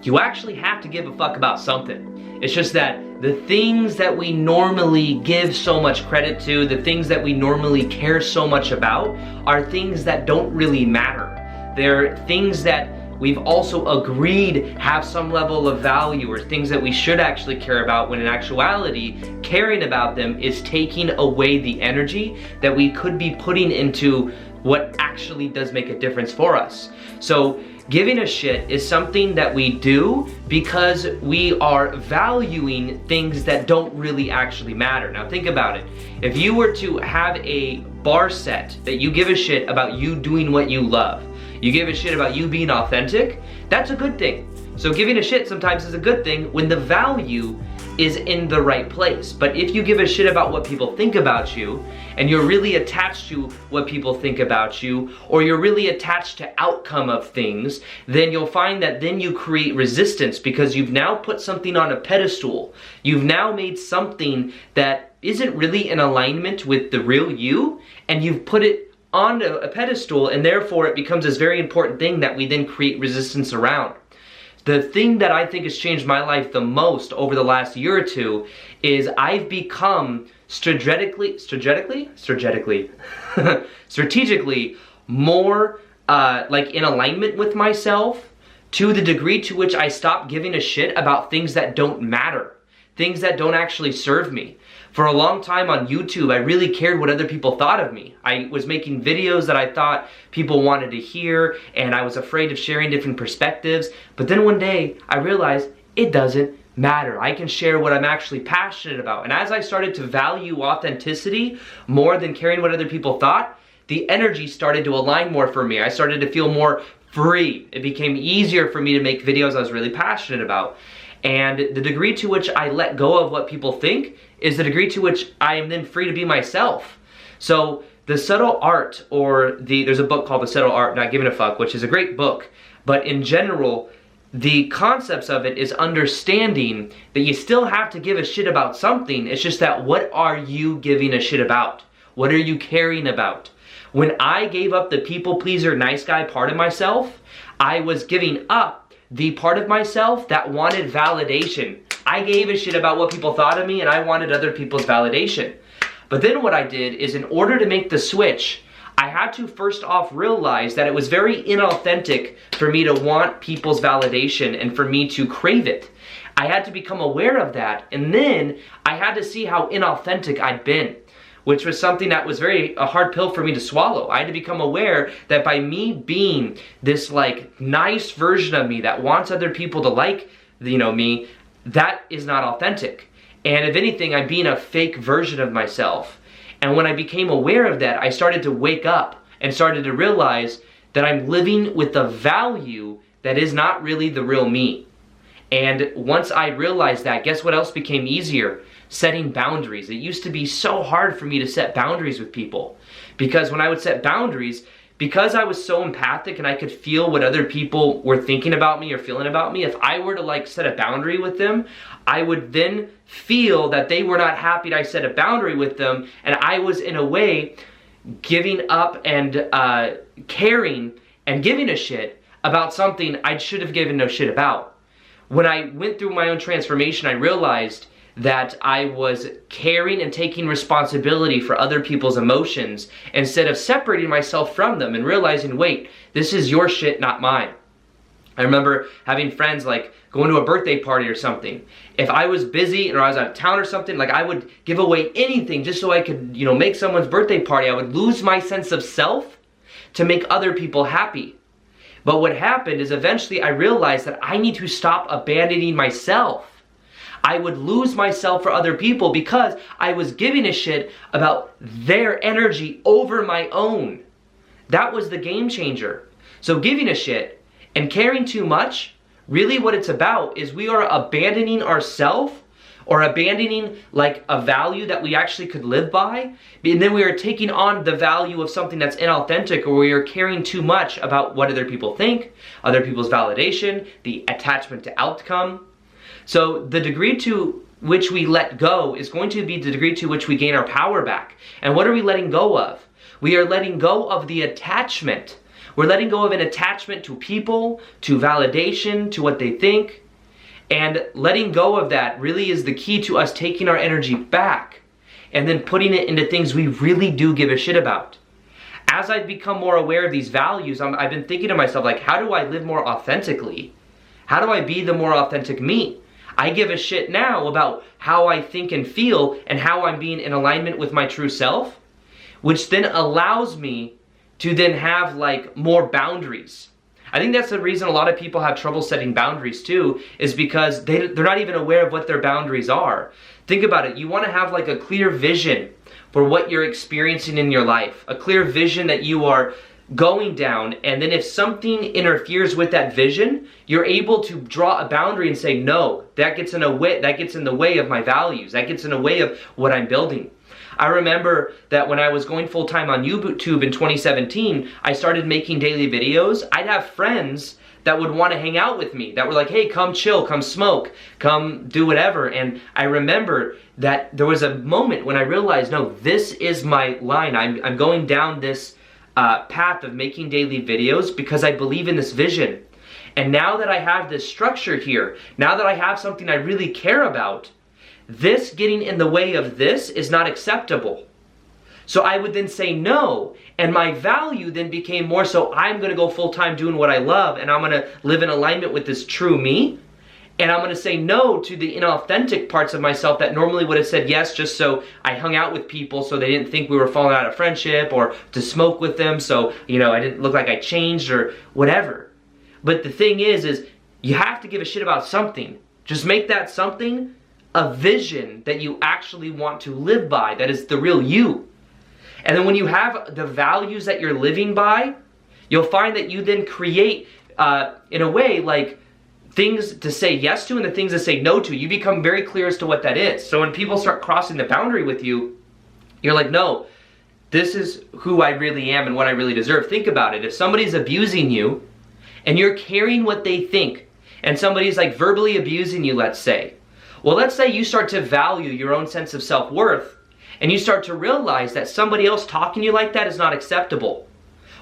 you actually have to give a fuck about something. It's just that the things that we normally give so much credit to, the things that we normally care so much about, are things that don't really matter. They're things that we've also agreed have some level of value, or things that we should actually care about, when in actuality, caring about them is taking away the energy that we could be putting into what actually does make a difference for us. So giving a shit is something that we do because we are valuing things that don't really actually matter. Now think about it. If you were to have a bar set that you give a shit about you doing what you love, you give a shit about you being authentic, that's a good thing. So giving a shit sometimes is a good thing when the value is in the right place. But if you give a shit about what people think about you, and you're really attached to what people think about you, or you're really attached to outcome of things, then you'll find that then you create resistance, because you've now put something on a pedestal. You've now made something that isn't really in alignment with the real you, and you've put it on a pedestal, and therefore it becomes this very important thing that we then create resistance around. The thing that I think has changed my life the most over the last year or two is I've become strategically more like in alignment with myself, to the degree to which I stopped giving a shit about things that don't matter, things that don't actually serve me. For a long time on YouTube, I really cared what other people thought of me. I was making videos that I thought people wanted to hear, and I was afraid of sharing different perspectives. But then one day, I realized it doesn't matter. I can share what I'm actually passionate about. And as I started to value authenticity more than caring what other people thought, the energy started to align more for me. I started to feel more free. It became easier for me to make videos I was really passionate about. And the degree to which I let go of what people think is the degree to which I am then free to be myself. So the subtle art, or there's a book called The Subtle Art, Not Giving a Fuck, which is a great book, but in general, the concepts of it is understanding that you still have to give a shit about something. It's just that, what are you giving a shit about? What are you caring about? When I gave up the people pleaser, nice guy part of myself, I was giving up the part of myself that wanted validation. I gave a shit about what people thought of me, and I wanted other people's validation. But then what I did is, in order to make the switch, I had to first off realize that it was very inauthentic for me to want people's validation and for me to crave it. I had to become aware of that, and then I had to see how inauthentic I'd been, which was something that was a hard pill for me to swallow. I had to become aware that by me being this like nice version of me that wants other people to like, me, that is not authentic. And if anything, I'm being a fake version of myself. And when I became aware of that, I started to wake up and started to realize that I'm living with a value that is not really the real me. And once I realized that, guess what else became easier? Setting boundaries. It used to be so hard for me to set boundaries with people, because when I would set boundaries, because I was so empathic and I could feel what other people were thinking about me or feeling about me, if I were to like set a boundary with them, I would then feel that they were not happy that I set a boundary with them, and I was in a way giving up and caring and giving a shit about something I should have given no shit about. When I went through my own transformation, I realized that I was caring and taking responsibility for other people's emotions instead of separating myself from them and realizing, wait, this is your shit, not mine. I remember having friends like going to a birthday party or something. If I was busy or I was out of town or something, like I would give away anything just so I could, make someone's birthday party. I would lose my sense of self to make other people happy. But what happened is eventually I realized that I need to stop abandoning myself. I would lose myself for other people because I was giving a shit about their energy over my own. That was the game changer. So giving a shit and caring too much, really what it's about is we are abandoning ourselves, or abandoning like a value that we actually could live by, and then we are taking on the value of something that's inauthentic, or we are caring too much about what other people think, other people's validation, the attachment to outcome. So the degree to which we let go is going to be the degree to which we gain our power back. And what are we letting go of? We are letting go of the attachment. We're letting go of an attachment to people, to validation, to what they think. And letting go of that really is the key to us taking our energy back and then putting it into things we really do give a shit about. As I've become more aware of these values, I've been thinking to myself, like, how do I live more authentically? How do I be the more authentic me? I give a shit now about how I think and feel and how I'm being in alignment with my true self, which then allows me to then have like more boundaries. I think that's the reason a lot of people have trouble setting boundaries too, is because they're not even aware of what their boundaries are. Think about it. You want to have like a clear vision for what you're experiencing in your life, a clear vision that you are going down, and then if something interferes with that vision, you're able to draw a boundary and say, no, that gets in the way of my values, that gets in the way of what I'm building. I remember that when I was going full-time on YouTube in 2017, I started making daily videos. I'd have friends that would want to hang out with me, that were like, hey, come chill, come smoke, come do whatever. And I remember that there was a moment when I realized, no, this is my line. I'm going down this path of making daily videos because I believe in this vision. And now that I have this structure here, now that I have something I really care about, this getting in the way of this is not acceptable. So I would then say no, and my value then became more so I'm going to go full-time doing what I love, and I'm going to live in alignment with this true me, and I'm going to say no to the inauthentic parts of myself that normally would have said yes just so I hung out with people so they didn't think we were falling out of friendship, or to smoke with them so, you know, I didn't look like I changed or whatever. But the thing is you have to give a shit about something. Just make that something a vision that you actually want to live by, that is the real you. And then when you have the values that you're living by, you'll find that you then create, in a way, like things to say yes to and the things to say no to. You become very clear as to what that is. So when people start crossing the boundary with you, you're like, no, this is who I really am and what I really deserve. Think about it. If somebody's abusing you and you're carrying what they think, and somebody's like verbally abusing you, let's say, well, let's say you start to value your own sense of self-worth, and you start to realize that somebody else talking to you like that is not acceptable.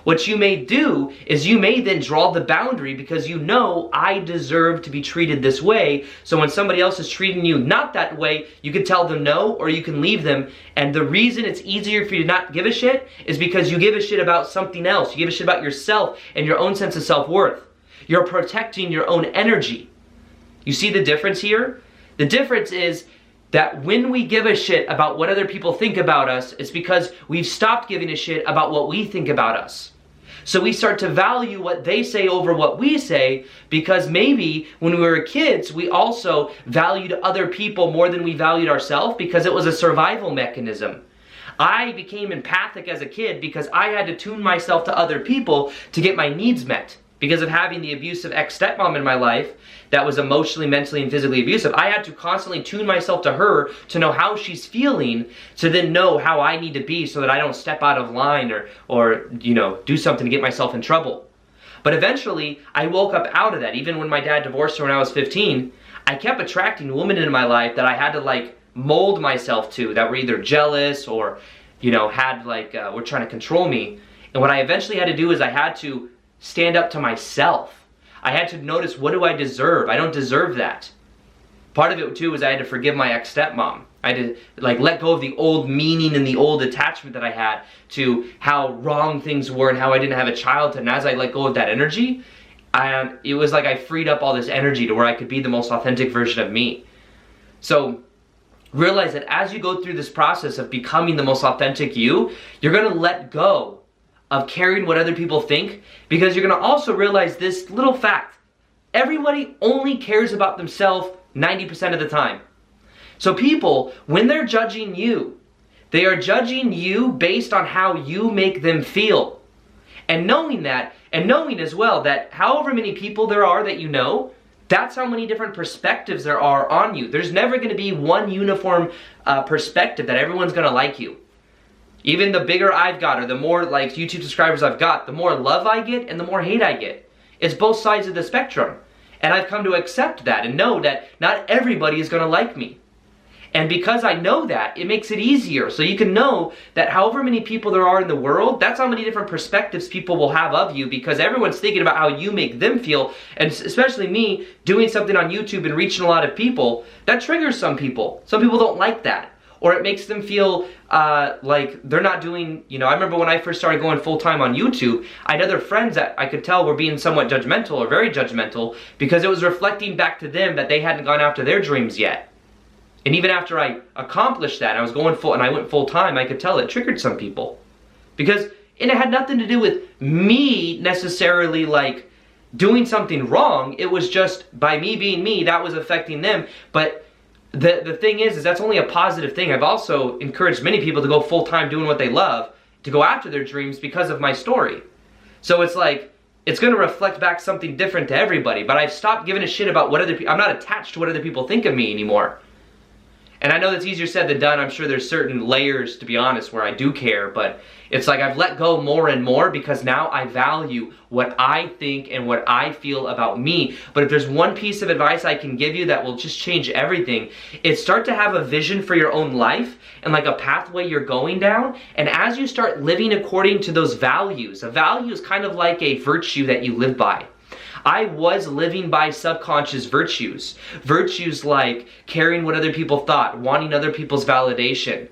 What you may do is you may then draw the boundary because you know I deserve to be treated this way. So when somebody else is treating you not that way, you can tell them no, or you can leave them. And the reason it's easier for you to not give a shit is because you give a shit about something else. You give a shit about yourself and your own sense of self-worth. You're protecting your own energy. You see the difference here? The difference is that when we give a shit about what other people think about us, it's because we've stopped giving a shit about what we think about us. So we start to value what they say over what we say, because maybe when we were kids, we also valued other people more than we valued ourselves because it was a survival mechanism. I became empathic as a kid because I had to tune myself to other people to get my needs met. Because of having the abusive ex-stepmom in my life that was emotionally, mentally, and physically abusive, I had to constantly tune myself to her to know how she's feeling, to then know how I need to be so that I don't step out of line or you know, do something to get myself in trouble. But eventually, I woke up out of that. Even when my dad divorced her when I was 15, I kept attracting women in my life that I had to like mold myself to, that were either jealous or, you know, had like, were trying to control me. And what I eventually had to do is I had to stand up to myself. I had to notice, what do I deserve? I don't deserve that. Part of it too was I had to forgive my ex-stepmom. I had to like let go of the old meaning and the old attachment that I had to how wrong things were and how I didn't have a childhood. And as I let go of that energy, it was like I freed up all this energy to where I could be the most authentic version of me. So realize that as you go through this process of becoming the most authentic you, you're gonna let go of caring what other people think, because you're gonna also realize this little fact. Everybody only cares about themselves 90% of the time. So people, when they're judging you, they are judging you based on how you make them feel. And knowing that, and knowing as well that however many people there are that you know, that's how many different perspectives there are on you. There's never gonna be one uniform perspective that everyone's gonna like you. Even the bigger I've got, or the more like YouTube subscribers I've got, the more love I get and the more hate I get. It's both sides of the spectrum. And I've come to accept that and know that not everybody is going to like me. And because I know that, it makes it easier. So you can know that however many people there are in the world, that's how many different perspectives people will have of you, because everyone's thinking about how you make them feel. And especially me, doing something on YouTube and reaching a lot of people, that triggers some people. Some people don't like that. Or it makes them feel like they're not doing, I remember when I first started going full-time on YouTube, I had other friends that I could tell were being somewhat judgmental or very judgmental because it was reflecting back to them that they hadn't gone after their dreams yet. And even after I accomplished that, I was going full, and I went full-time, I could tell it triggered some people. And it had nothing to do with me necessarily like doing something wrong. It was just by me being me, that was affecting them. But the thing is that's only a positive thing. I've also encouraged many people to go full-time doing what they love, to go after their dreams because of my story. So it's like, it's going to reflect back something different to everybody. But I've stopped giving a shit about what other people, I'm not attached to what other people think of me anymore. And I know that's easier said than done. I'm sure there's certain layers, to be honest, where I do care, but it's like I've let go more and more because now I value what I think and what I feel about me. But if there's one piece of advice I can give you that will just change everything, it's start to have a vision for your own life and like a pathway you're going down. And as you start living according to those values, a value is kind of like a virtue that you live by. I was living by subconscious virtues. Virtues like caring what other people thought, wanting other people's validation,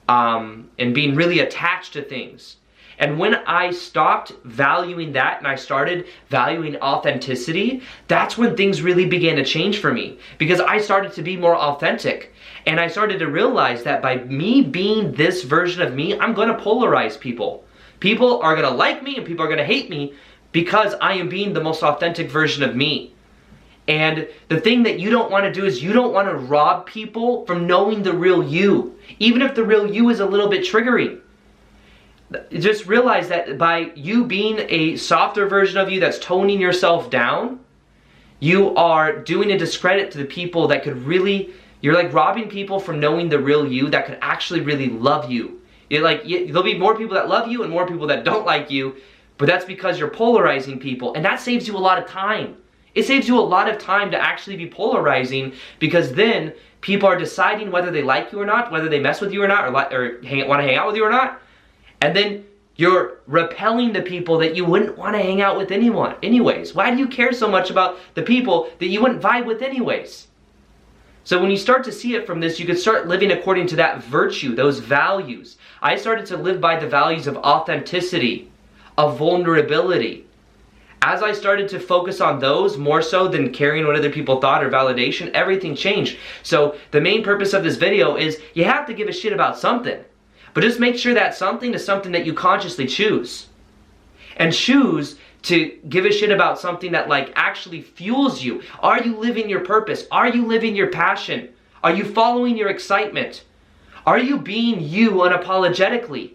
and being really attached to things. And when I stopped valuing that and I started valuing authenticity, that's when things really began to change for me. Because I started to be more authentic. And I started to realize that by me being this version of me, I'm going to polarize people. People are going to like me and people are going to hate me, because I am being the most authentic version of me. And the thing that you don't want to do is you don't want to rob people from knowing the real you. Even if the real you is a little bit triggering. Just realize that by you being a softer version of you that's toning yourself down, you are doing a discredit to the people that could really, you're like robbing people from knowing the real you that could actually really love you. There'll be more people that love you and more people that don't like you. But that's because you're polarizing people, and that saves you a lot of time. It saves you a lot of time to actually be polarizing, because then people are deciding whether they like you or not, whether they mess with you or not, or want to hang out with you or not. And then you're repelling the people that you wouldn't want to hang out with anyways. Why do you care so much about the people that you wouldn't vibe with anyways? So when you start to see it from this, you can start living according to that virtue, those values. I started to live by the values of authenticity, of vulnerability. As I started to focus on those more so than caring what other people thought or validation, everything changed. So the main purpose of this video is you have to give a shit about something. But just make sure that something is something that you consciously choose. And choose to give a shit about something that like actually fuels you. Are you living your purpose? Are you living your passion? Are you following your excitement? Are you being you unapologetically?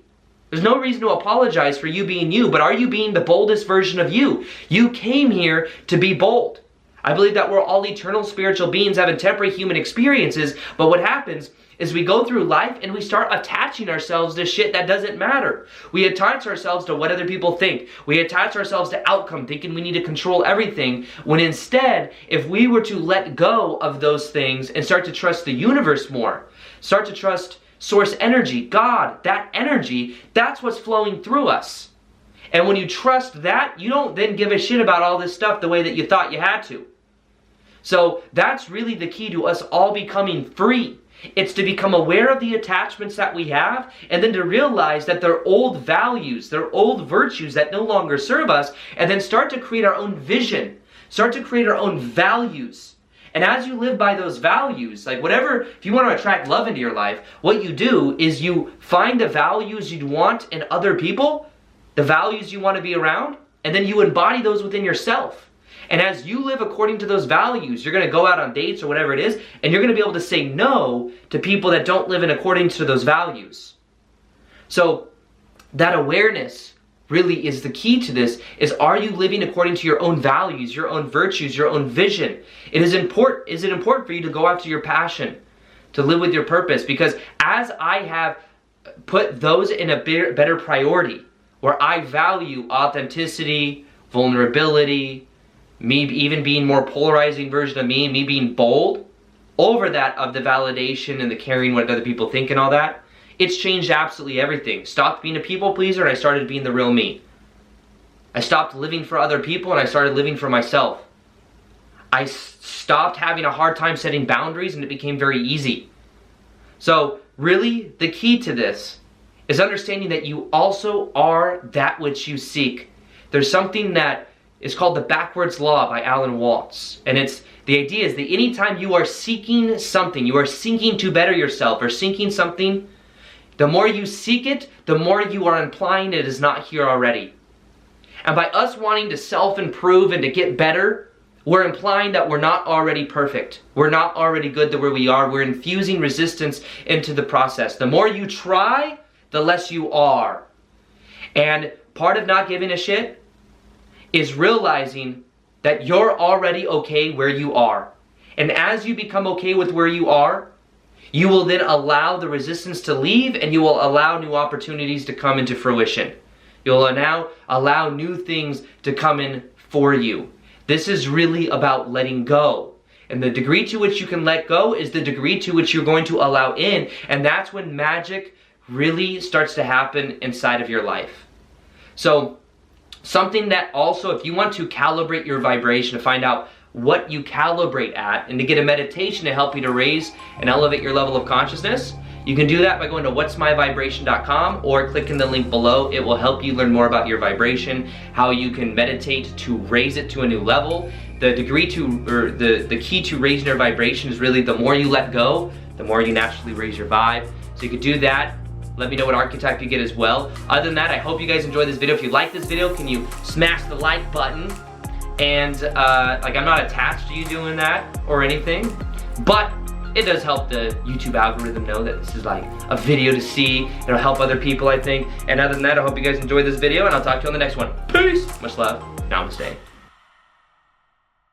There's no reason to apologize for you being you, but are you being the boldest version of you? You came here to be bold. I believe that we're all eternal spiritual beings having temporary human experiences, but what happens is we go through life and we start attaching ourselves to shit that doesn't matter. We attach ourselves to what other people think. We attach ourselves to outcome, thinking we need to control everything, when instead, if we were to let go of those things and start to trust the universe more, start to trust source energy, God, that energy, that's what's flowing through us. And when you trust that, you don't then give a shit about all this stuff the way that you thought you had to. So that's really the key to us all becoming free. It's to become aware of the attachments that we have, and then to realize that they're old values, they're old virtues that no longer serve us, and then start to create our own vision, start to create our own values. And as you live by those values, like whatever, if you want to attract love into your life, what you do is you find the values you'd want in other people, the values you want to be around, and then you embody those within yourself. And as you live according to those values, you're going to go out on dates or whatever it is, and you're going to be able to say no to people that don't live in accordance to those values. So that awareness really is the key to this, is are you living according to your own values, your own virtues, your own vision? Is it important for you to go after your passion, to live with your purpose? Because as I have put those in a better priority, where I value authenticity, vulnerability, me even being more polarizing version of me, and me being bold, over that of the validation and the caring what other people think and all that, it's changed absolutely everything. Stopped being a people pleaser and I started being the real me. I stopped living for other people and I started living for myself. I stopped having a hard time setting boundaries and it became very easy. So really, the key to this is understanding that you also are that which you seek. There's something that is called the backwards law by Alan Watts. And the idea is that anytime you are seeking something, you are seeking to better yourself or seeking something, the more you seek it, the more you are implying it is not here already. And by us wanting to self-improve and to get better, we're implying that we're not already perfect. We're not already good to where we are. We're infusing resistance into the process. The more you try, the less you are. And part of not giving a shit is realizing that you're already okay where you are. And as you become okay with where you are, you will then allow the resistance to leave and you will allow new opportunities to come into fruition. You'll now allow new things to come in for you. This is really about letting go. And the degree to which you can let go is the degree to which you're going to allow in. And that's when magic really starts to happen inside of your life. So something that also, if you want to calibrate your vibration, to find out what you calibrate at, and to get a meditation to help you to raise and elevate your level of consciousness, you can do that by going to whatsmyvibration.com or clicking the link below. It will help you learn more about your vibration, how you can meditate to raise it to a new level. The key to raising your vibration is really the more you let go, the more you naturally raise your vibe. So you could do that. Let me know what archetype you get as well. Other than that, I hope you guys enjoyed this video. If you like this video, can you smash the like button? And I'm not attached to you doing that or anything, but it does help the YouTube algorithm know that this is like a video to see. It'll help other people, I think. And other than that, I hope you guys enjoyed this video and I'll talk to you on the next one. Peace! Much love. Namaste.